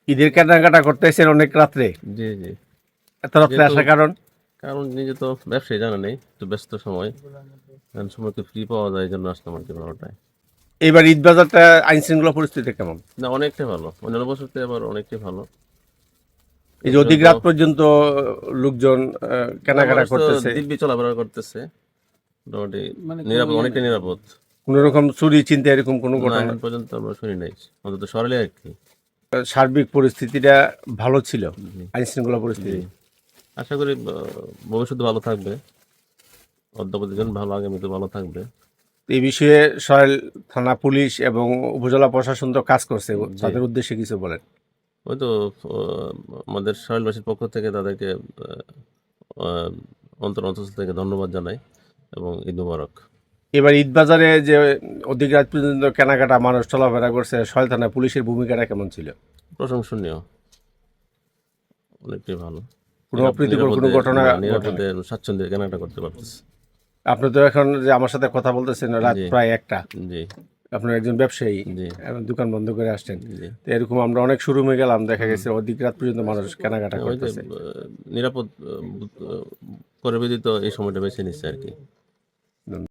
ঈদের কেনাকাটা করতেছেন অনেক রাত্রে, জি, জি। এত রাত্রে যেহেতু আসার কারণ? কারণ নিজে তো ব্যবসায়ী জানা নেই, একটু ব্যস্ত সময়। কারণ সময় একটু ফ্রি পাওয়া যায় এইজন্য আসলাম আরকি ১২টায়। এবার ঈদ বাজারটা আইন শৃঙ্খলা পরিস্থিতি কেমন? না অনেকটাই ভালো। অন্যান্য বছর থেকে এবার অনেকটাই ভালো। এ এই যে অধিক পর্যন্ত রাত পর্যন্ত লোকজন না কেনাকাটা মানুষ তো করতেছে, দিব্যি চলাফেরা করতেছে। মোটামুটি মানে কোনো নিরাপদ, অনেকটাই নিরাপদ। কোনো রকম চুরি চিন্তা এরকম কোনো না ঘটনা? এখন পর্যন্ত আমরা শুনি নাই। অন্তত শহরে আরকি। সার্বিক পরিস্থিতিটা ভালো ছিল, জি, আইন শৃঙ্খলা জি। পরিস্থিতি? আশা করি ভবিষ্যতে ভালো থাকবে। অদ্যাবধি যেন ভালো, আগামীতে ভালো থাকবে। এই বিষয়ে সরাইল থানা পুলিশ এবং উপজেলা প্রশাসন তো কাজ করছে, জি। তাদের উদ্দেশ্যে কিছু বলেন। ওই তো আ আমাদের শহরবাসীর পক্ষ থেকে তাদেরকে আ অন্তঃস্থল থেকে ধন্যবাদ জানাই এবং ঈদ মোবারক। এবার ঈদ বাজারে যে অধিক রাত পর্যন্ত কেনাকাটা মানুষ চলাফেরা করছে, সরাইল থানা পুলিশের ভূমিকাটা কেমন ছিল? প্রশংসনীয়, অনেকটাই ভালো। কোনো অপ্রীতিকর কোনো ঘটনা ঘটে? নিরাপদে স্বাচ্ছন্দ্যে কেনাকাটা করতে পারতেছি। আপনি তো এখন যে আমার সাথে কথা বলতেছেন রাত জি, প্রায় ১টা, জি, আপনার একজন ব্যবসায়ী জি, এবং দোকান বন্ধ করে আসছেন, জি। তো এরকম আমরা অনেক শোরুমে গেলাম, দেখা গেছে অধিক রাত পর্যন্ত মানুষ কেনাকাটা ওই যে করতেছে। নিরাপদ করে ব্যতীত এই সময়টা বেছে নিচ্ছে আরকি।